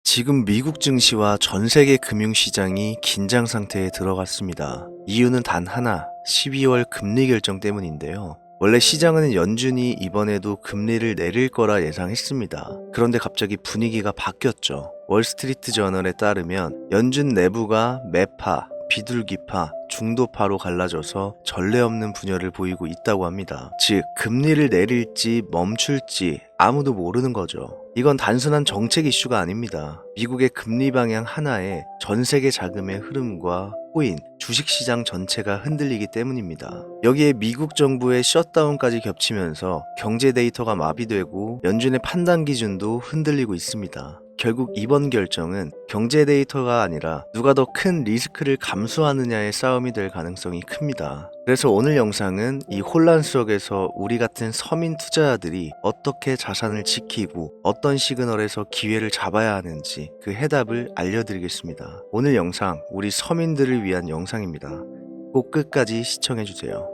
지금 미국 증시와 전 세계 금융시장이 긴장 상태에 들어갔습니다. 이유는 단 하나, 12월 금리 결정 때문인데요. 원래 시장은 연준이 이번에도 금리를 내릴 거라 예상했습니다. 그런데 갑자기 분위기가 바뀌었죠. 월스트리트 저널에 따르면 연준 내부가 매파, 비둘기파, 중도파로 갈라져서 전례 없는 분열을 보이고 있다고 합니다. 즉, 금리를 내릴지 멈출지 아무도 모르는 거죠. 이건 단순한 정책 이슈가 아닙니다. 미국의 금리 방향 하나에 전 세계 자금의 흐름과 코인, 주식시장 전체가 흔들리기 때문입니다. 여기에 미국 정부의 셧다운까지 겹치면서 경제 데이터가 마비되고 연준의 판단 기준도 흔들리고 있습니다. 결국 이번 결정은 경제 데이터가 아니라 누가 더 큰 리스크를 감수하느냐의 싸움이 될 가능성이 큽니다. 그래서 오늘 영상은 이 혼란 속에서 우리 같은 서민 투자자들이 어떻게 자산을 지키고 어떤 시그널에서 기회를 잡아야 하는지 그 해답을 알려드리겠습니다. 오늘 영상 우리 서민들을 위한 영상입니다. 꼭 끝까지 시청해주세요.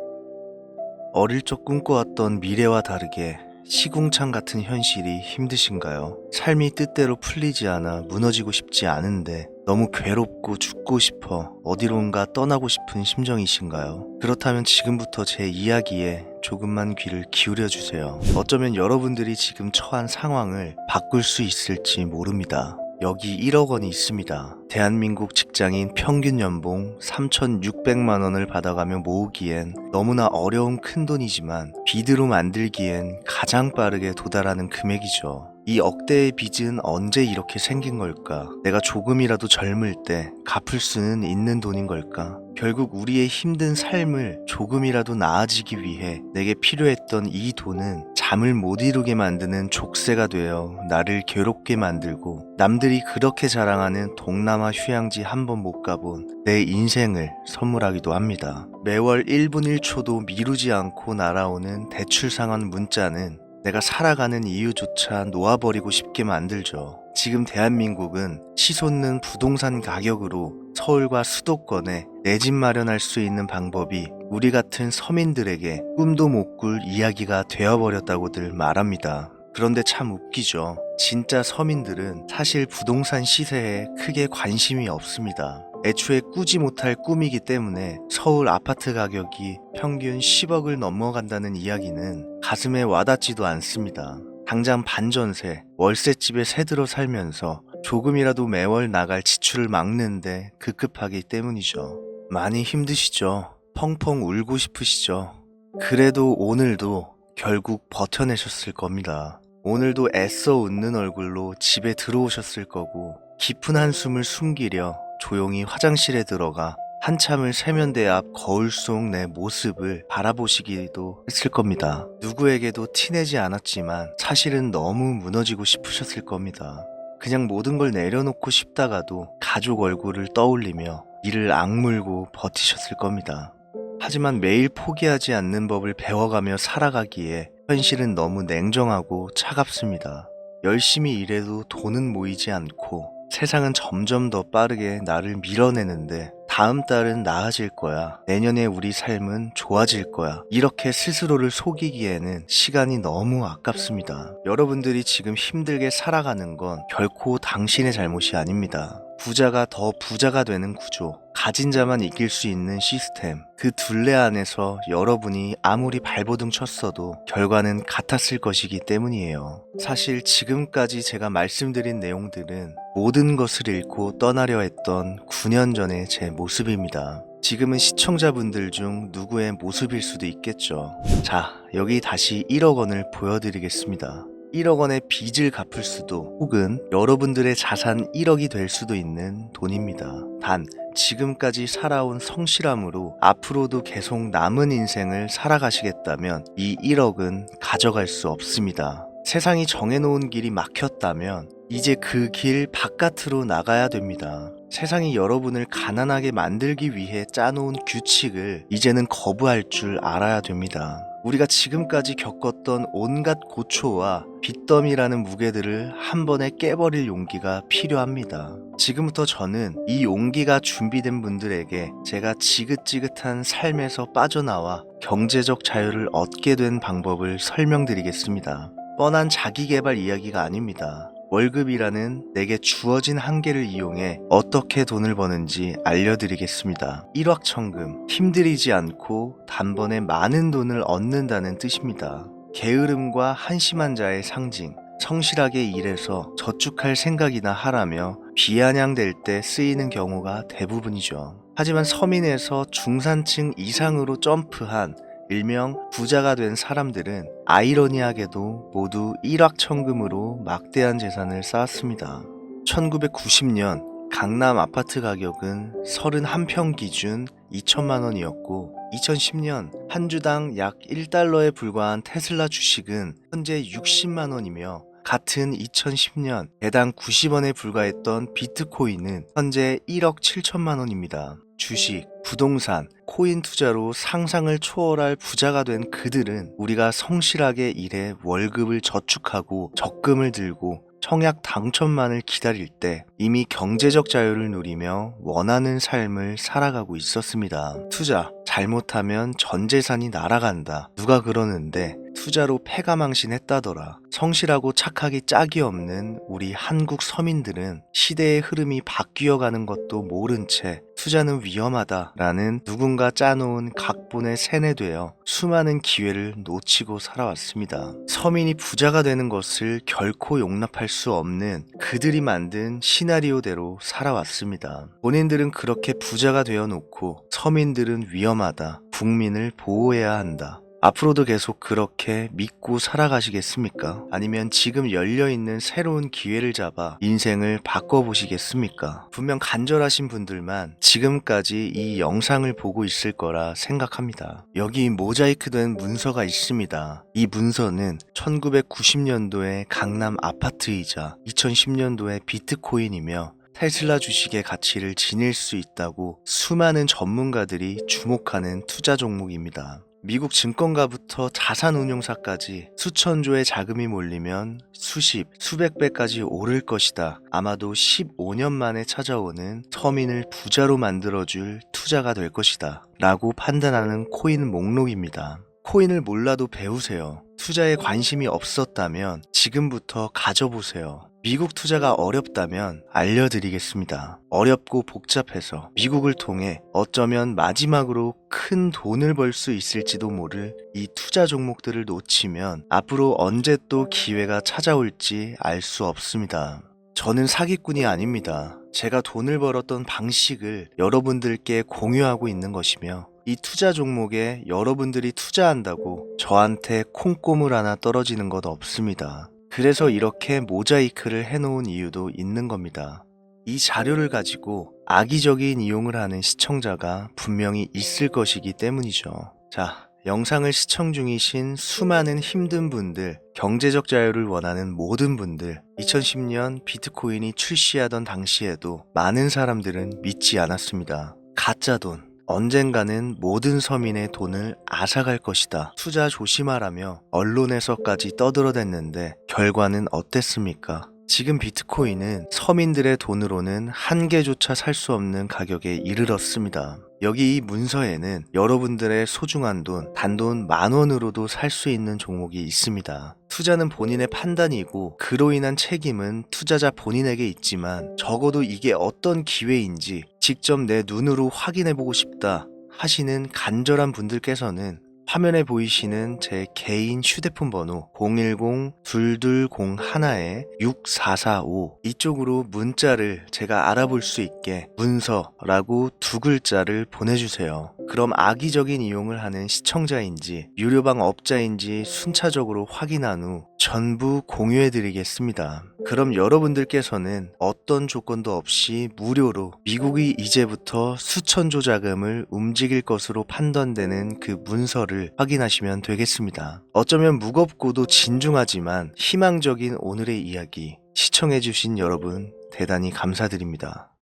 어릴 적 꿈꿔왔던 미래와 다르게 시궁창 같은 현실이 힘드신가요? 삶이 뜻대로 풀리지 않아 무너지고 싶지 않은데 너무 괴롭고 죽고 싶어 어디론가 떠나고 싶은 심정이신가요? 그렇다면 지금부터 제 이야기에 조금만 귀를 기울여 주세요. 어쩌면 여러분들이 지금 처한 상황을 바꿀 수 있을지 모릅니다. 여기 1억 원이 있습니다. 대한민국 직장인 평균 연봉 3,600만 원을 받아가며 모으기엔 너무나 어려운 큰돈이지만 빚으로 만들기엔 가장 빠르게 도달하는 금액이죠. 이 억대의 빚은 언제 이렇게 생긴 걸까? 내가 조금이라도 젊을 때 갚을 수는 있는 돈인 걸까? 결국 우리의 힘든 삶을 조금이라도 나아지기 위해 내게 필요했던 이 돈은 잠을 못 이루게 만드는 족쇄가 되어 나를 괴롭게 만들고 남들이 그렇게 자랑하는 동남아 휴양지 한 번 못 가본 내 인생을 선물하기도 합니다. 매월 1분 1초도 미루지 않고 날아오는 대출 상환 문자는 내가 살아가는 이유조차 놓아버리고 싶게 만들죠. 지금 대한민국은 치솟는 부동산 가격으로 서울과 수도권에 내 집 마련할 수 있는 방법이 우리 같은 서민들에게 꿈도 못 꿀 이야기가 되어버렸다고들 말합니다. 그런데 참 웃기죠. 진짜 서민들은 사실 부동산 시세에 크게 관심이 없습니다. 애초에 꾸지 못할 꿈이기 때문에 서울 아파트 가격이 평균 10억을 넘어간다는 이야기는 가슴에 와닿지도 않습니다. 당장 반전세, 월세집에 새들어 살면서 조금이라도 매월 나갈 지출을 막는데 급급하기 때문이죠. 많이 힘드시죠? 펑펑 울고 싶으시죠? 그래도 오늘도 결국 버텨내셨을 겁니다. 오늘도 애써 웃는 얼굴로 집에 들어오셨을 거고 깊은 한숨을 숨기려 조용히 화장실에 들어가 한참을 세면대 앞 거울 속 내 모습을 바라보시기도 했을 겁니다. 누구에게도 티내지 않았지만 사실은 너무 무너지고 싶으셨을 겁니다. 그냥 모든 걸 내려놓고 싶다가도 가족 얼굴을 떠올리며 이를 악물고 버티셨을 겁니다. 하지만 매일 포기하지 않는 법을 배워가며 살아가기에 현실은 너무 냉정하고 차갑습니다. 열심히 일해도 돈은 모이지 않고 세상은 점점 더 빠르게 나를 밀어내는데 다음 달은 나아질 거야. 내년에 우리 삶은 좋아질 거야. 이렇게 스스로를 속이기에는 시간이 너무 아깝습니다. 여러분들이 지금 힘들게 살아가는 건 결코 당신의 잘못이 아닙니다. 부자가 더 부자가 되는 구조, 가진 자만 이길 수 있는 시스템, 그 둘레 안에서 여러분이 아무리 발버둥 쳤어도 결과는 같았을 것이기 때문이에요. 사실 지금까지 제가 말씀드린 내용들은 모든 것을 잃고 떠나려 했던 9년 전의 제 모습입니다. 지금은 시청자분들 중 누구의 모습일 수도 있겠죠. 자, 여기 다시 1억 원을 보여드리겠습니다. 1억 원의 빚을 갚을 수도 혹은 여러분들의 자산 1억이 될 수도 있는 돈입니다. 단 지금까지 살아온 성실함으로 앞으로도 계속 남은 인생을 살아가시겠다면 이 1억은 가져갈 수 없습니다. 세상이 정해놓은 길이 막혔다면 이제 그 길 바깥으로 나가야 됩니다. 세상이 여러분을 가난하게 만들기 위해 짜놓은 규칙을 이제는 거부할 줄 알아야 됩니다. 우리가 지금까지 겪었던 온갖 고초와 빚더미라는 무게들을 한 번에 깨버릴 용기가 필요합니다. 지금부터 저는 이 용기가 준비된 분들에게 제가 지긋지긋한 삶에서 빠져나와 경제적 자유를 얻게 된 방법을 설명드리겠습니다. 뻔한 자기계발 이야기가 아닙니다. 월급이라는 내게 주어진 한계를 이용해 어떻게 돈을 버는지 알려드리겠습니다. 일확천금, 힘들이지 않고 단번에 많은 돈을 얻는다는 뜻입니다. 게으름과 한심한 자의 상징, 성실하게 일해서 저축할 생각이나 하라며 비아냥될 때 쓰이는 경우가 대부분이죠. 하지만 서민에서 중산층 이상으로 점프한 일명 부자가 된 사람들은 아이러니하게도 모두 일확천금으로 막대한 재산을 쌓았습니다. 1990년 강남 아파트 가격은 31평 기준 2천만 원이었고 2010년 한 주당 약 1달러에 불과한 테슬라 주식은 현재 60만 원이며 같은 2010년 개당 90원에 불과했던 비트코인은 현재 1억 7천만 원입니다. 주식, 부동산, 코인 투자로 상상을 초월할 부자가 된 그들은 우리가 성실하게 일해 월급을 저축하고 적금을 들고 청약 당첨만을 기다릴 때 이미 경제적 자유를 누리며 원하는 삶을 살아가고 있었습니다. 투자, 잘못하면 전 재산이 날아간다. 누가 그러는데 투자로 패가망신했다더라. 성실하고 착하기 짝이 없는 우리 한국 서민들은 시대의 흐름이 바뀌어가는 것도 모른 채 투자는 위험하다라는 누군가 짜놓은 각본에 세뇌되어 수많은 기회를 놓치고 살아왔습니다. 서민이 부자가 되는 것을 결코 용납할 수 없는 그들이 만든 시나리오대로 살아왔습니다. 본인들은 그렇게 부자가 되어 놓고 서민들은 위험하다. 국민을 보호해야 한다. 앞으로도 계속 그렇게 믿고 살아가시겠습니까? 아니면 지금 열려있는 새로운 기회를 잡아 인생을 바꿔보시겠습니까? 분명 간절하신 분들만 지금까지 이 영상을 보고 있을 거라 생각합니다. 여기 모자이크된 문서가 있습니다. 이 문서는 1990년도의 강남 아파트이자 2010년도의 비트코인이며 테슬라 주식의 가치를 지닐 수 있다고 수많은 전문가들이 주목하는 투자 종목입니다. 미국 증권가부터 자산운용사까지 수천조의 자금이 몰리면 수십, 수백 배까지 오를 것이다. 아마도 15년 만에 찾아오는 서민을 부자로 만들어줄 투자가 될 것이다. 라고 판단하는 코인 목록입니다. 코인을 몰라도 배우세요. 투자에 관심이 없었다면 지금부터 가져보세요. 미국 투자가 어렵다면 알려드리겠습니다. 어렵고 복잡해서 미국을 통해 어쩌면 마지막으로 큰 돈을 벌 수 있을지도 모를 이 투자 종목들을 놓치면 앞으로 언제 또 기회가 찾아올지 알 수 없습니다. 저는 사기꾼이 아닙니다. 제가 돈을 벌었던 방식을 여러분들께 공유하고 있는 것이며 이 투자 종목에 여러분들이 투자한다고 저한테 콩고물 하나 떨어지는 것 없습니다. 그래서 이렇게 모자이크를 해놓은 이유도 있는 겁니다. 이 자료를 가지고 악의적인 이용을 하는 시청자가 분명히 있을 것이기 때문이죠. 자, 영상을 시청 중이신 수많은 힘든 분들, 경제적 자유를 원하는 모든 분들, 2010년 비트코인이 출시하던 당시에도 많은 사람들은 믿지 않았습니다. 가짜 돈. 언젠가는 모든 서민의 돈을 앗아갈 것이다. 투자 조심하라며 언론에서까지 떠들어댔는데 결과는 어땠습니까? 지금 비트코인은 서민들의 돈으로는 한 개조차 살 수 없는 가격에 이르렀습니다. 여기 이 문서에는 여러분들의 소중한 돈, 단돈 10,000원으로도 살 수 있는 종목이 있습니다. 투자는 본인의 판단이고 그로 인한 책임은 투자자 본인에게 있지만 적어도 이게 어떤 기회인지 직접 내 눈으로 확인해보고 싶다 하시는 간절한 분들께서는 화면에 보이시는 제 개인 휴대폰 번호 010-2201-6445 이쪽으로 문자를 제가 알아볼 수 있게 문서라고 2글자를 보내주세요. 그럼 악의적인 이용을 하는 시청자인지 유료방 업자인지 순차적으로 확인한 후 전부 공유해드리겠습니다. 그럼 여러분들께서는 어떤 조건도 없이 무료로 미국이 이제부터 수천조 자금을 움직일 것으로 판단되는 그 문서를 확인하시면 되겠습니다. 어쩌면 무겁고도 진중하지만 희망적인 오늘의 이야기 시청해주신 여러분 대단히 감사드립니다.